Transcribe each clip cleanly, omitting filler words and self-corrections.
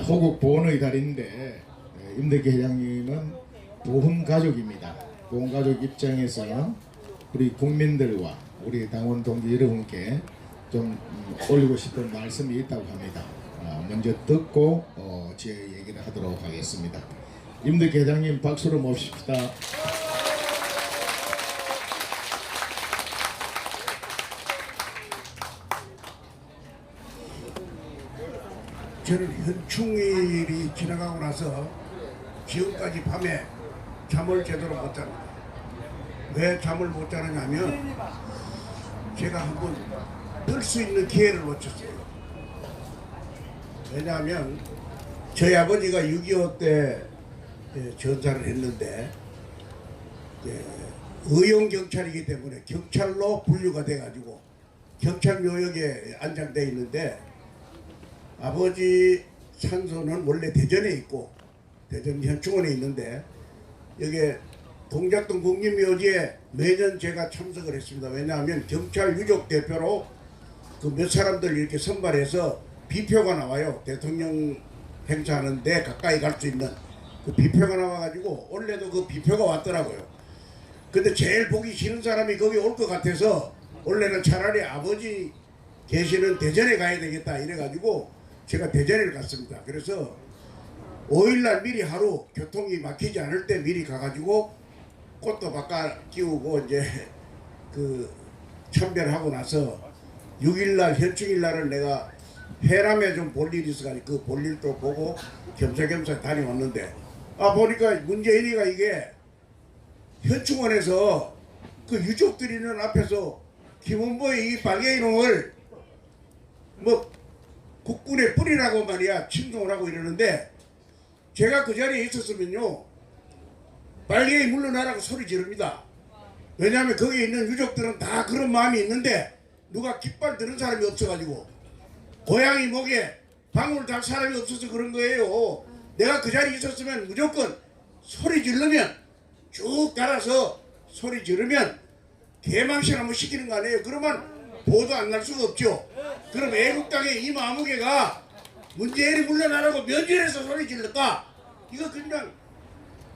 호국 보훈의 달인데 임덕기 회장님은 보훈 가족입니다. 보훈 가족 입장에서 우리 국민들과 우리 당원 동지 여러분께 좀 올리고 싶은 말씀이 있다고 합니다. 먼저 듣고 제 얘기를 하도록 하겠습니다. 임덕기 회장님 박수로 모십시다. 저는 현충일이 지나가고 나서 지금까지 밤에 잠을 제대로 못 잡니다. 왜 잠을 못 자느냐면 제가 한번 뜰 수 있는 기회를 놓쳤어요. 왜냐하면 저희 아버지가 6.25 때 전사를 했는데 의용경찰이기 때문에 경찰로 분류가 돼가지고 경찰묘역에 안장되어 있는데, 아버지 산소는 원래 대전에 있고 대전 현충원에 있는데 여기에 동작동 국립묘지에 매년 제가 참석을 했습니다. 왜냐하면 경찰 유족 대표로 그 몇 사람들 이렇게 선발해서 비표가 나와요. 대통령 행사하는데 가까이 갈 수 있는 그 비표가 나와가지고 원래도 그 비표가 왔더라고요. 근데 제일 보기 싫은 사람이 거기 올 것 같아서 원래는 차라리 아버지 계시는 대전에 가야 되겠다 이래가지고 제가 대전에 갔습니다. 그래서 5일날 미리 하루 교통이 막히지 않을 때 미리 가가지고 꽃도 바꿔 끼우고 이제 그 참배를 하고 나서 6일날 현충일날을 내가 해남에 좀 볼 일이 있어가지고 그 볼 일도 보고 겸사겸사 다녀왔는데, 보니까 문재인이가 이게 현충원에서 그 유족들이 있는 앞에서 김원보의 이 빨갱이놈을 뭐 국군의 뿌리라고 말이야 침송을 하고 이러는데, 제가 그 자리에 있었으면요 빨갱이 물러나라고 소리 지릅니다. 왜냐하면 거기에 있는 유족들은 다 그런 마음이 있는데 누가 깃발 드는 사람이 없어가지고 고양이 목에 방울 달 사람이 없어서 그런 거예요. 내가 그 자리에 있었으면 무조건 소리 지르면 쭉 달아서 소리 지르면 개망신 한번 시키는 거 아니에요. 그러면 보도 안 날 수가 없죠. 그럼 애국당의 이 마무개가 문재인이 물러나라고 면전에서 소리 질렀다, 이거 그냥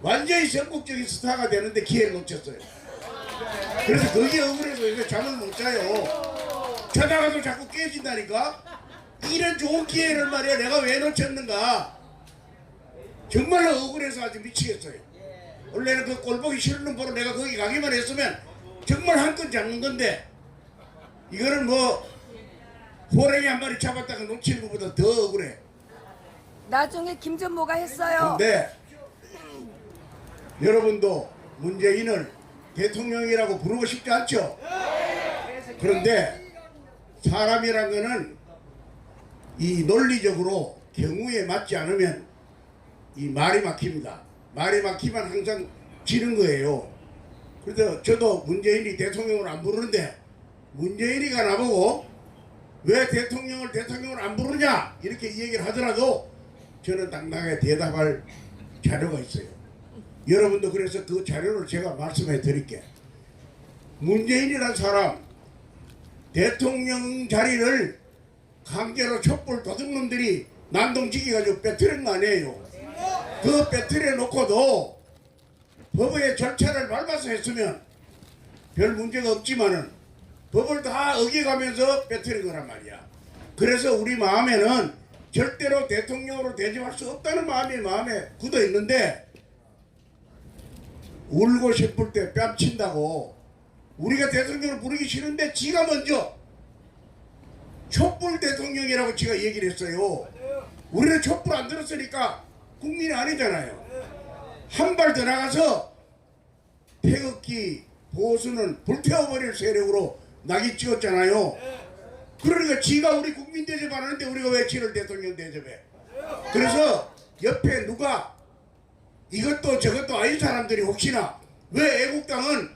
완전히 전국적인 스타가 되는데 기회를 놓쳤어요. 그래서 거기에 억울해서 이거 잠을 못 자요. 자다가도 자꾸 깨진다니까. 이런 좋은 기회를 말이야 내가 왜 놓쳤는가. 정말로 억울해서 아주 미치겠어요. 원래는 그 꼴보기 싫은 놈 보러 내가 거기 가기만 했으면 정말 한 건 잡는 건데, 이거는 뭐 호랭이 한 마리 잡았다가 놓치는 것보다 더 억울해. 나중에 김전모가 했어요. 근데 여러분도 문재인을 대통령이라고 부르고 싶지 않죠? 그런데 사람이란 거는 이 논리적으로 경우에 맞지 않으면 이 말이 막힙니다. 말이 막히면 항상 지는 거예요. 그래서 저도 문재인이 대통령을 안 부르는데 문재인이가 나보고 왜 대통령을 안 부르냐 이렇게 얘기를 하더라도 저는 당당하게 대답할 자료가 있어요. 여러분도 그래서 그 자료를 제가 말씀해 드릴게. 문재인이란 사람 대통령 자리를 강제로 촛불 도둑놈들이 난동지기가지고 빼뜨린 거 아니에요. 그 빼뜨려 놓고도 법의 절차를 밟아서 했으면 별 문제가 없지만은 법을 다 어겨가면서 빼뜨린 거란 말이야. 그래서 우리 마음에는 절대로 대통령으로 대접할 수 없다는 마음이 마음에 굳어 있는데, 울고 싶을 때 뺨친다고 우리가 대통령을 부르기 싫은데 지가 먼저 촛불 대통령이라고 지가 얘기를 했어요. 우리는 촛불 안 들었으니까 국민이 아니잖아요. 한 발 더 나가서 태극기 보수는 불태워버릴 세력으로 낙이 찍었잖아요. 그러니까 지가 우리 국민 대접하는데 우리가 왜 지를 대통령 대접해? 그래서 옆에 누가 이것도 저것도 아닌 사람들이 혹시나 왜 애국당은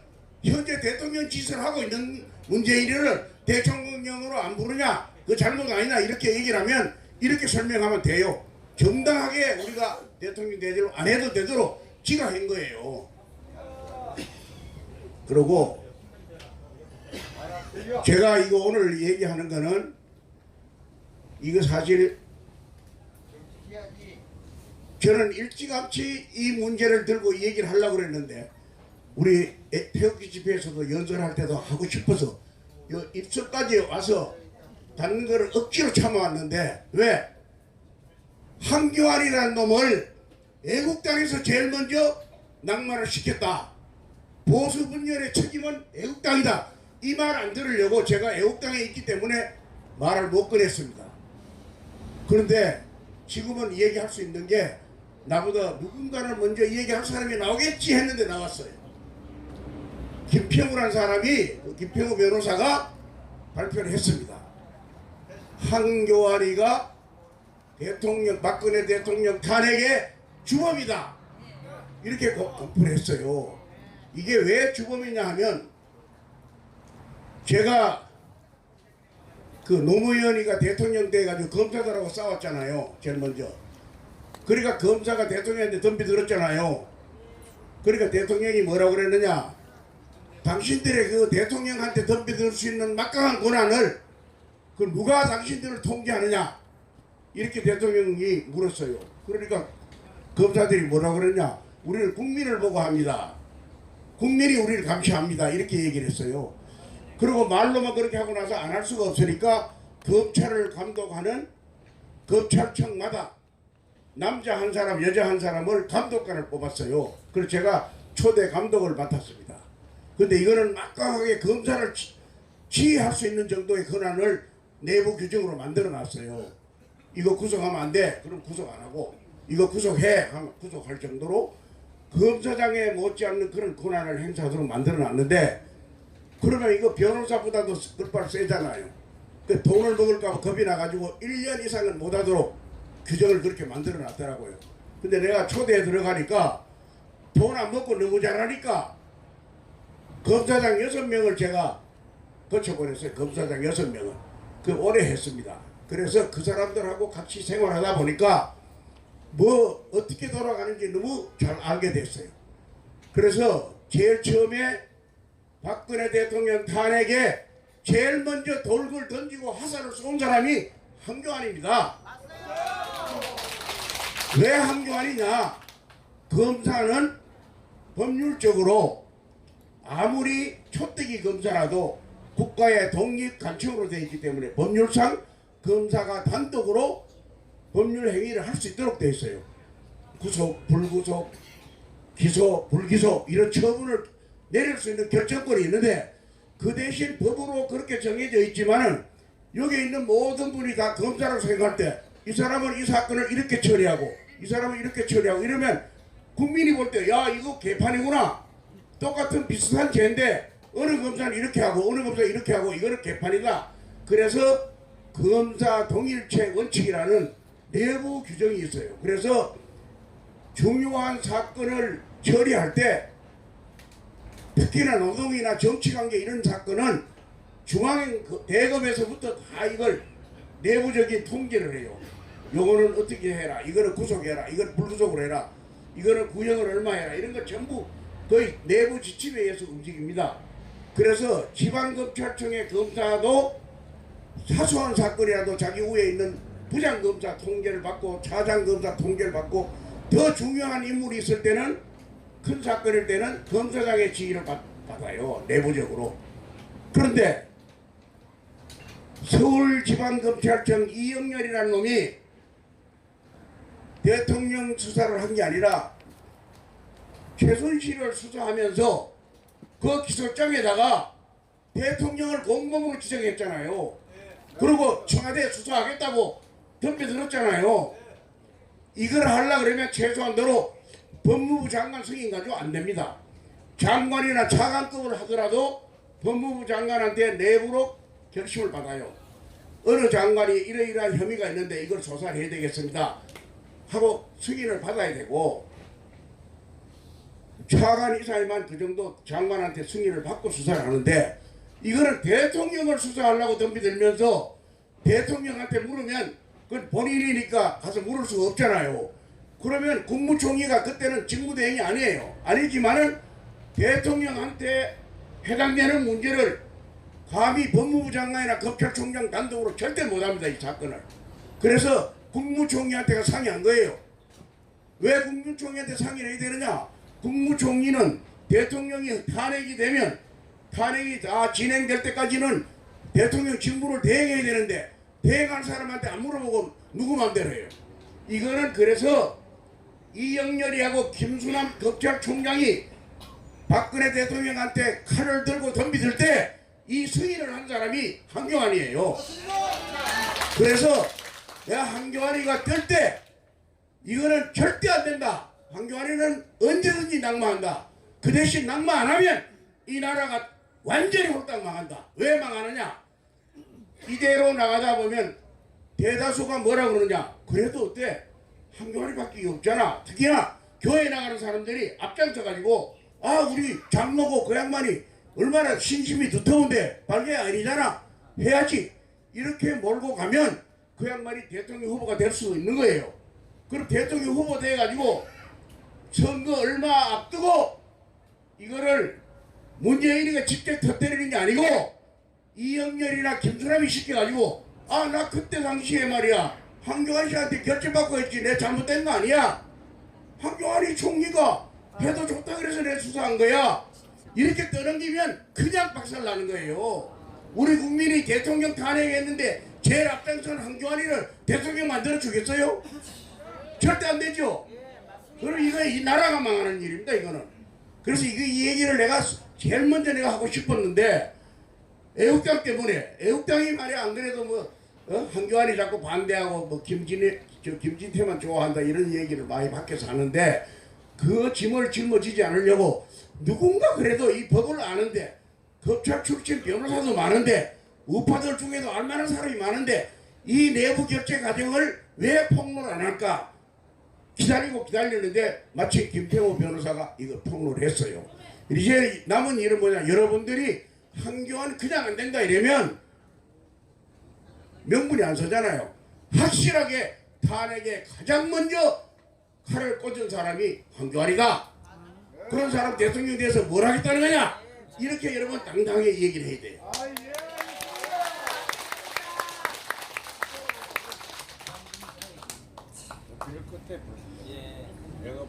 현재 대통령 짓을 하고 있는 문재인을 대통령으로 안 부르냐, 그 잘못 아니냐 이렇게 얘기를 하면 이렇게 설명하면 돼요. 정당하게 우리가 대통령 대접을 안 해도 되도록 지가 한 거예요. 그리고 제가 이거 오늘 얘기하는 거는 이거 사실 저는 일찌감치 이 문제를 들고 얘기를 하려고 그랬는데 우리 태극기 집회에서도 연설할 때도 하고 싶어서 입술까지 와서 닿는 거를 억지로 참아왔는데 왜? 한교안이라는 놈을 애국당에서 제일 먼저 낙마를 시켰다. 보수 분열의 책임은 애국당이다. 이 말 안 들으려고 제가 애국당에 있기 때문에 말을 못 꺼냈습니다. 그런데 지금은 얘기할 수 있는 게 나보다 누군가를 먼저 얘기할 사람이 나오겠지 했는데 나왔어요. 김평우라는 사람이 김평우 변호사가 발표를 했습니다. 한교안이가 박근혜 대통령 탄핵의 주범이다. 이렇게 공표를 했어요. 이게 왜 주범이냐 하면 제가 그 노무현이가 대통령 때 가지고 검사들하고 싸웠잖아요. 제일 먼저. 그러니까 검사가 대통령한테 덤비 들었잖아요. 그러니까 대통령이 뭐라고 그랬느냐. 당신들의 그 대통령한테 덤비 들 수 있는 막강한 권한을 그 누가 당신들을 통제하느냐. 이렇게 대통령이 물었어요. 그러니까 검사들이 뭐라고 그랬냐. 우리는 국민을 보고 합니다. 국민이 우리를 감시합니다. 이렇게 얘기를 했어요. 그리고 말로만 그렇게 하고 나서 안 할 수가 없으니까 검찰을 감독하는 검찰청마다 남자 한 사람, 여자 한 사람을 감독관을 뽑았어요. 그래서 제가 초대 감독을 맡았습니다. 근데 이거는 막강하게 검사를 지휘할 수 있는 정도의 권한을 내부 규정으로 만들어 놨어요. 이거 구속하면 안 돼. 그럼 구속 안 하고 이거 구속해. 하면 구속할 정도로 검사장에 못지않는 그런 권한을 행사하도록 만들어 놨는데 그러면 이거 변호사보다도 끝발 세잖아요. 그 돈을 먹을까 봐 겁이 나가지고 1년 이상은 못하도록 규정을 그렇게 만들어 놨더라고요. 근데 내가 초대에 들어가니까 돈 안 먹고 너무 잘하니까 검사장 6명을 제가 거쳐보냈어요. 검사장 6명을. 그 오래 했습니다. 그래서 그 사람들하고 같이 생활하다 보니까 뭐 어떻게 돌아가는지 너무 잘 알게 됐어요. 그래서 제일 처음에 박근혜 대통령 탄핵에 제일 먼저 돌을 던지고 화살을 쏜 사람이 한교안입니다. 왜 한교안이냐? 검사는 법률적으로 아무리 초대기 검사라도 국가의 독립 간청으로 되어 있기 때문에 법률상 검사가 단독으로 법률 행위를 할 수 있도록 되어 있어요. 구속, 불구속, 기소, 불기소 이런 처분을 내릴 수 있는 결정권이 있는데 그 대신 법으로 그렇게 정해져 있지만은 여기 있는 모든 분이 다 검사라고 생각할 때 이 사람은 이 사건을 이렇게 처리하고 이 사람은 이렇게 처리하고 이러면 국민이 볼 때 야 이거 개판이구나. 똑같은 비슷한 죄인데 어느 검사는 이렇게 하고 어느 검사는 이렇게 하고 이거는 개판이다. 그래서 검사 동일체 원칙이라는 내부 규정이 있어요. 그래서 중요한 사건을 처리할 때 특히나 노동이나 정치관계 이런 사건은 중앙 대검에서부터 다 이걸 내부적인 통제를 해요. 요거는 어떻게 해라. 이거는 구속해라. 이걸 불구속으로 해라. 이거는 구형을 얼마 해라. 이런 거 전부 거의 내부 지침에 의해서 움직입니다. 그래서 지방검찰청의 검사도 사소한 사건이라도 자기 위에 있는 부장검사 통제를 받고 차장검사 통제를 받고 더 중요한 인물이 있을 때는 큰 사건일 때는 검사장의 지휘를 받아요. 내부적으로. 그런데 서울지방검찰청 이영렬이라는 놈이 대통령 수사를 한 게 아니라 최순실을 수사하면서 그 기소장에다가 대통령을 공범으로 지정했잖아요. 그리고 청와대 수사하겠다고 덤벼들었잖아요. 이걸 하려고 그러면 최소한 너로 법무부 장관 승인 가지고 안 됩니다. 장관이나 차관급을 하더라도 법무부 장관한테 내부로 결심을 받아요. 어느 장관이 이러이러한 혐의가 있는데 이걸 조사를 해야 되겠습니다 하고 승인을 받아야 되고 차관 이사에만 그 정도 장관한테 승인을 받고 수사를 하는데 이거는 대통령을 수사하려고 덤비들면서 대통령한테 물으면 그건 본인이니까 가서 물을 수가 없잖아요. 그러면 국무총리가 그때는 직무대행이 아니에요. 아니지만은 대통령한테 해당되는 문제를 감히 법무부 장관이나 검찰총장 단독으로 절대 못합니다. 이 사건을. 그래서 국무총리한테가 상의한 거예요. 왜 국무총리한테 상의를 해야 되느냐? 국무총리는 대통령이 탄핵이 되면 탄핵이 다 진행될 때까지는 대통령 직무를 대행해야 되는데 대행한 사람한테 안 물어보고 누구 맘대로 해요. 이거는 그래서 이영렬이하고 김수남 검찰총장이 박근혜 대통령한테 칼을 들고 덤비들 때 이 승인을 한 사람이 한교안이에요. 그래서 내가 한교안이가 뜰 때 이거는 절대 안 된다. 한교안이는 언제든지 낙마한다. 그 대신 낙마 안 하면 이 나라가 완전히 홀딱 망한다. 왜 망하느냐? 이대로 나가다 보면 대다수가 뭐라 그러느냐? 그래도 어때? 한교안이밖에 없잖아. 특히나 교회 나가는 사람들이 앞장서가지고 아 우리 장로고 그 양반이 얼마나 신심이 두터운데 발개 아니잖아. 해야지. 이렇게 몰고 가면 그 양반이 대통령 후보가 될 수 있는 거예요. 그럼 대통령 후보 돼가지고 선거 얼마 앞두고 이거를 문재인이가 직접 터뜨리는 게 아니고 이영렬이나 김수남이 시켜가지고 아 나 그때 당시에 말이야 한교안 씨한테 결재받고 했지 내 잘못된 거 아니야. 한교안이 총리가 해도 좋다 그래서 내 수사한 거야. 이렇게 떠넘기면 그냥 박살나는 거예요. 우리 국민이 대통령 탄핵했는데 제일 앞장선 한교안이를 대통령 만들어 주겠어요? 절대 안 되죠. 그럼 이거 이 나라가 망하는 일입니다. 이거는. 그래서 이 얘기를 내가 제일 먼저 내가 하고 싶었는데 애국당 때문에 애국당이 말이야 안 그래도 뭐 한교안이 자꾸 반대하고 뭐 김진태만 좋아한다 이런 얘기를 많이 밖에서 하는데 그 짐을 짊어지지 않으려고 누군가 그래도 이 법을 아는데 검찰 출신 변호사도 많은데 우파들 중에도 알만한 사람이 많은데 이 내부 결재 과정을 왜 폭로를 안 할까 기다리고 기다리는데 마치 김태호 변호사가 이거 폭로를 했어요. 이제 남은 일은 뭐냐? 여러분들이 한교안 그냥 안 된다 이러면 명분이 안 서잖아요. 확실하게 탄핵에 가장 먼저 칼을 꽂은 사람이 한교안이다. 그런 사람 대통령 돼서 뭘 하겠다는 거냐? 이렇게 여러분 당당하게 얘기를 해야 돼요.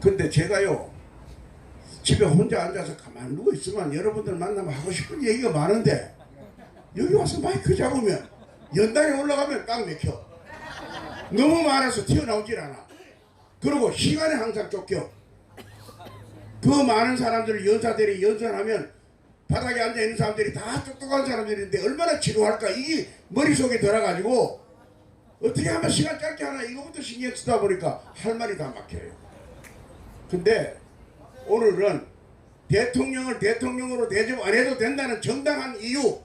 근데 제가요 집에 혼자 앉아서 가만히 누워 있으면 여러분들 만나면 하고 싶은 얘기가 많은데 여기 와서 마이크 잡으면 연단에 올라가면 딱 맥혀. 너무 많아서 튀어나오질 않아. 그리고 시간에 항상 쫓겨. 그 많은 사람들을 연사들이 연설하면 바닥에 앉아있는 사람들이 다 똑똑한 사람들인데 얼마나 지루할까. 이게 머릿속에 들어가지고 어떻게 하면 시간 짧게 하나 이거부터 신경 쓰다 보니까 할 말이 다 막혀요. 근데 오늘은 대통령을 대통령으로 대접 안 해도 된다는 정당한 이유,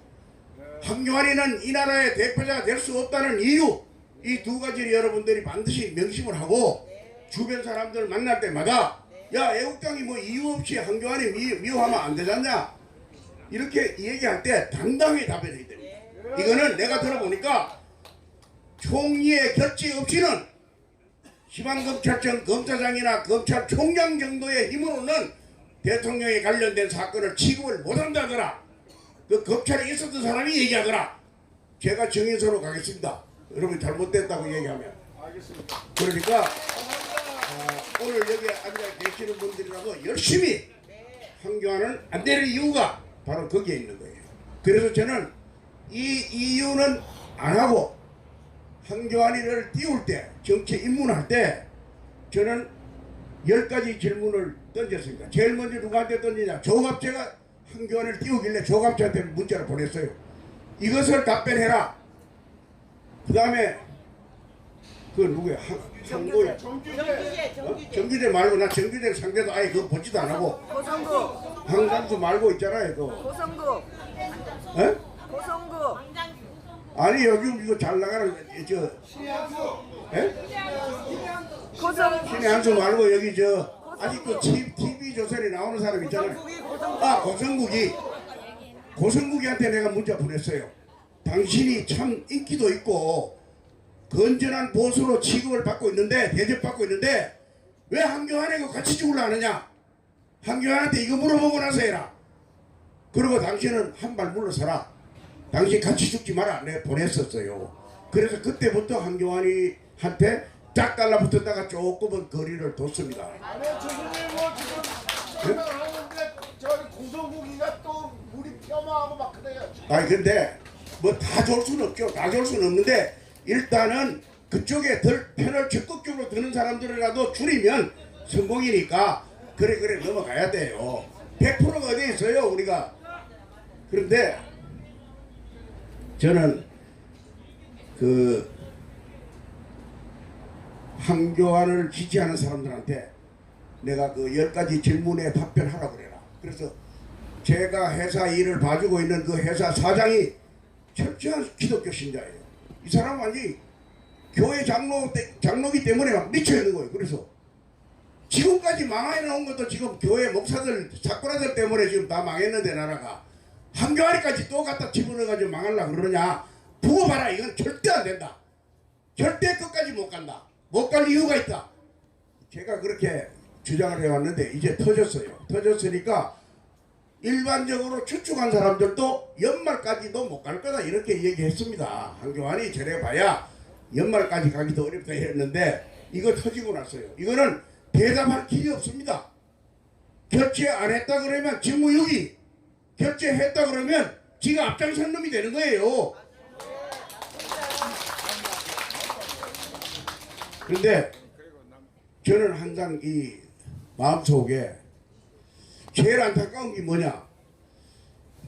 한교안이는 이 나라의 대표자가 될 수 없다는 이유, 이 두 가지를 여러분들이 반드시 명심을 하고 주변 사람들 만날 때마다 야 애국당이 뭐 이유 없이 한교안이 미워하면 안 되잖냐 이렇게 얘기할 때 당당히 답변해야 됩니다. 이거는 내가 들어보니까 총리의 결재 없이는 지방검찰청 검사장이나 검찰총장 정도의 힘으로는 대통령에 관련된 사건을 취급을 못한다거나 그 검찰에 있었던 사람이 얘기하거나 제가 정인서로 가겠습니다. 여러분 잘못됐다고 얘기하면 그러니까 오늘 여기 앉아 계시는 분들이라도 열심히 한교안은 안 되는 이유가 바로 거기에 있는 거예요. 그래서 저는 이 이유는 안 하고 한교안이를 띄울 때 정치 입문할 때 저는 10가지 질문을 던졌습니다. 제일 먼저 누구한테 던지냐? 조갑제가 한교안을 띄우길래 조갑제한테 문자를 보냈어요. 이것을 답변해라. 그 다음에 그 누구야? 한고야. 정규제 말고 나 정규제 상대도 아예 그거 보지도 안 하고 고성국 한강수 말고 있잖아요. 그거. 고성국 에? 고성국 아니 요즘 이거 잘 나가는 저 에? 고성국 신의 한수 말고 여기 저 아직도 TV 조선에 나오는 사람 있잖아요. 아 고성국이한테 내가 문자 보냈어요. 당신이 참 인기도 있고 건전한 보수로 취급을 받고 있는데 대접받고 있는데 왜 한교안하고 같이 죽으려 하느냐? 한교안한테 이거 물어보고 나서 해라. 그리고 당신은 한 발 물러서라. 당신 같이 죽지 마라. 내가 보냈었어요. 그래서 그때부터 한교안이 한테 딱 달라붙었다가 조금은 거리를 뒀습니다. 아니 교수님 뭐 지금 생각하는데 저 고소고기가 또 물이 폄하하고 막 그래요. 아니 근데 뭐 다 좋을 수는 없죠. 다 좋을 수는 없는데 일단은 그쪽에 덜 편을 적극적으로 드는 사람들이라도 줄이면 성공이니까 그래 넘어가야 돼요. 100%가 어디 있어요 우리가. 그런데 저는 그 황교안을 지지하는 사람들한테 내가 그 10가지 질문에 답변하라고 그래라. 그래서 제가 회사 일을 봐주고 있는 그 회사 사장이 철저한 기독교 신자예요. 이 사람은 완전히 교회 장로기 때문에 막 미쳐있는 거예요. 그래서 지금까지 망해 나온 것도 지금 교회 목사들 사꾸라들 때문에 지금 다 망했는데 나라가 한교안까지 또 갖다 집어넣어가지고 망하려고 그러냐. 두고 봐라. 이건 절대 안 된다. 절대 끝까지 못 간다. 못 갈 이유가 있다. 제가 그렇게 주장을 해왔는데 이제 터졌어요. 터졌으니까 일반적으로 추측한 사람들도 연말까지도 못 갈 거다 이렇게 얘기했습니다. 한교안이 저래 봐야 연말까지 가기도 어렵다 했는데 이거 터지고 났어요. 이거는 대답할 길이 없습니다. 결제 안 했다 그러면 직무유기, 결제했다 그러면 지가 앞장선 놈이 되는 거예요. 그런데 저는 항상 이 마음속에 제일 안타까운 게 뭐냐.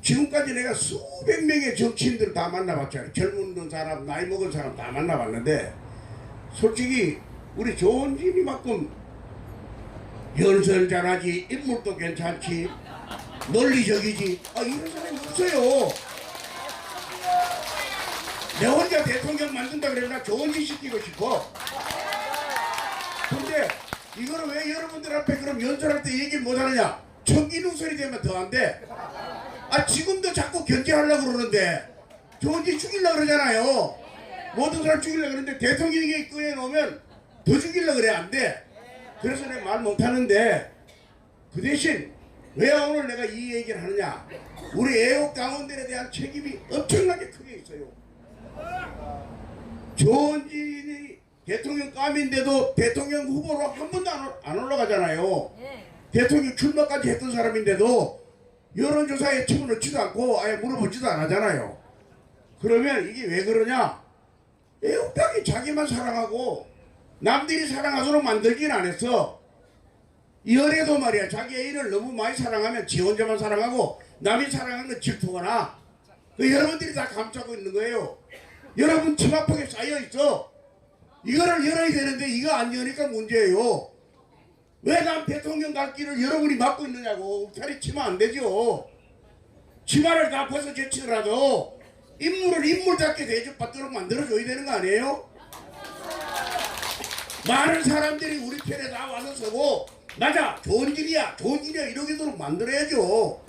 지금까지 내가 수백 명의 정치인들 다 만나봤잖아요. 젊은 사람, 나이 먹은 사람 다 만나봤는데 솔직히 우리 조원진이만큼 연설 잘하지, 인물도 괜찮지, 논리적이지, 이런 사람이 없어요. 내 혼자 대통령 만든다 그러면 나 조원진 시키고 싶어. 근데 이거를 왜 여러분들 앞에 그럼 연설할 때 얘기를 못하느냐. 청기누설이 되면 더 안 돼. 지금도 자꾸 견제하려고 그러는데 조원진 죽이려고 그러잖아요. 모든 사람 죽이려고 그러는데 대통령이 꺼내놓으면 더 죽이려고 그래. 안 돼. 그래서 내가 말 못하는데 그 대신 왜 오늘 내가 이 얘기를 하느냐. 우리 애국 당원들에 대한 책임이 엄청나게 크게 있어요. 조원진이 대통령 감인데도 대통령 후보로 한 번도 안 올라가잖아요. 대통령 출마까지 했던 사람인데도 여론조사에 집어넣지도 않고 아예 물어보지도 안 하잖아요. 그러면 이게 왜 그러냐. 애국당이 자기만 사랑하고 남들이 사랑하도록 만들긴 안 했어. 연애도 말이야. 자기 애인을 너무 많이 사랑하면 지 혼자만 사랑하고 남이 사랑하는 건 질투가 나. 여러분들이 다 감싸고 있는 거예요. 여러분 치마폭에 쌓여있어. 이거를 열어야 되는데 이거 안 여니까 문제예요. 왜 남 대통령 갈 길을 여러분이 막고 있느냐고. 울타리 치면 안 되죠. 치마를 다 벗어 제치더라도 인물을 인물답게 대접받도록 만들어줘야 되는 거 아니에요? 많은 사람들이 우리 편에 다 와서 서고 맞아 좋은 일이야 이러도록 만들어야죠.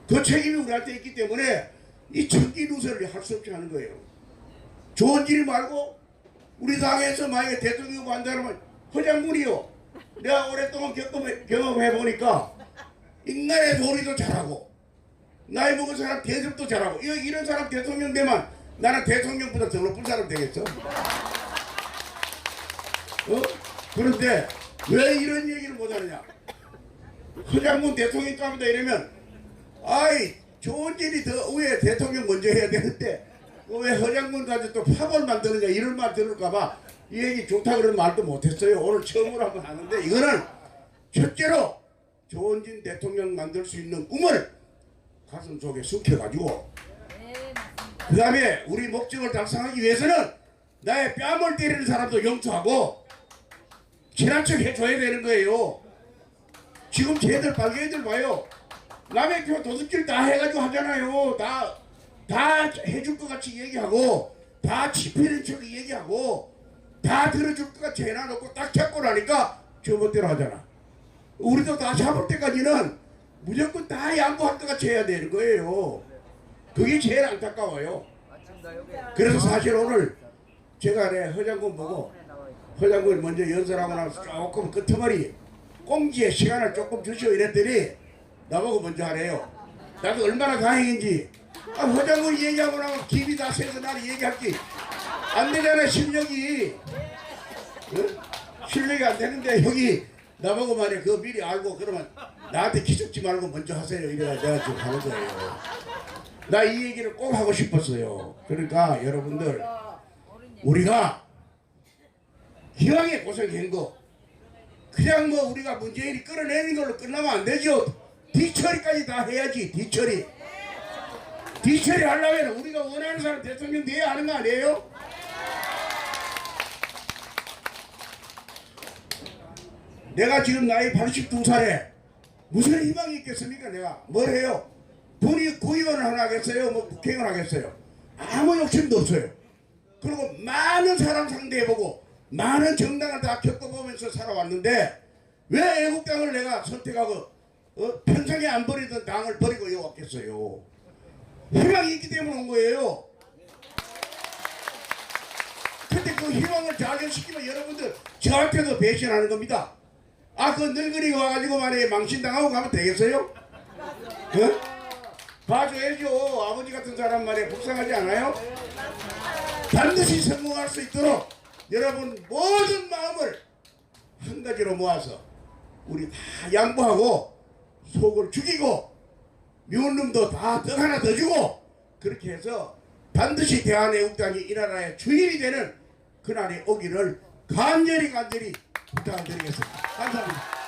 그 책임이 우리한테 있기 때문에 이 청기누설을 할 수 없이 하는 거예요. 좋은 일 말고 우리 당에서 만약에 대통령 후보 한다면 허장군이요. 내가 오랫동안 경험해보니까 인간의 도리도 잘하고 나이 먹은 사람 대접도 잘하고 이런 사람 대통령 되면 나는 대통령보다 더 높은 사람 되겠어? 그런데 왜 이런 얘기를 못하느냐. 허장군 대통령 갑니다 이러면 좋은 일이 더 위에 대통령 먼저 해야 되는데 왜 허장군 가지고 또 파벌 만드느냐 이런 말 들을까봐 이 얘기 좋다 그런 말도 못했어요. 오늘 처음으로 한번 하는데 이거는 첫째로 조원진 대통령 만들 수 있는 꿈을 가슴 속에 숙여가지고 그 다음에 우리 목적을 달성하기 위해서는 나의 뺨을 때리는 사람도 용서하고 친한 척 해줘야 되는 거예요. 지금 쟤들 빨갱이들 봐요. 남의 표 도둑질 다 해가지고 하잖아요. 다 해줄 것 같이 얘기하고 다 지피는 척 얘기하고 다 들어줄 것 같이 해놔놓고 딱 잡고 나니까 저것대로 하잖아. 우리도 다 잡을 때까지는 무조건 다 양보할 것 같이 해야 되는 거예요. 그게 제일 안타까워요. 그래서 사실 오늘 제가 허장군 보고 허장군 먼저 연설하고 나서 조금 끄트머리 꽁지에 시간을 조금 주시오 이랬더니 나보고 먼저 하래요. 나도 얼마나 다행인지. 허장군 얘기하고 나면 김이 다 새서 나를 얘기할지. 안 되잖아 실력이. 실력이 안 되는데 형이 나보고 말해 그거 미리 알고 그러면 나한테 기죽지 말고 먼저 하세요 이래가 내가 지금 하는 거예요. 나 이 얘기를 꼭 하고 싶었어요. 그러니까 여러분들 우리가 기왕에 고생한 거 그냥 뭐 우리가 문재인이 끌어내는 걸로 끝나면 안 되죠. 뒤처리까지 다 해야지. 뒤처리 하려면 우리가 원하는 사람 대통령 돼야 하는 거 아니에요? 내가 지금 나이 82살에 무슨 희망이 있겠습니까? 내가 뭘 해요? 본인이 구의원을 하나 하겠어요? 뭐 국회의원 하겠어요? 아무 욕심도 없어요. 그리고 많은 사람 상대해보고 많은 정당을 다 겪어보면서 살아왔는데 왜 애국당을 내가 선택하고 평생에 안 버리던 당을 버리고 여기 왔겠어요? 희망이 있기 때문에 온 거예요. 근데 그 희망을 작용시키면 여러분들 저한테도 배신하는 겁니다. 아, 그 늙은이가 와가지고 만약에 망신당하고 가면 되겠어요? 봐줘야죠. 아버지 같은 사람 말에 불쌍하지 않아요? 반드시 성공할 수 있도록 여러분 모든 마음을 한 가지로 모아서 우리 다 양보하고 속을 죽이고 미운 놈도 다 떡 하나 더 주고 그렇게 해서 반드시 대한애국당이 이 나라의 주인이 되는 그날이 오기를 간절히 부탁드리겠습니다. 감사합니다.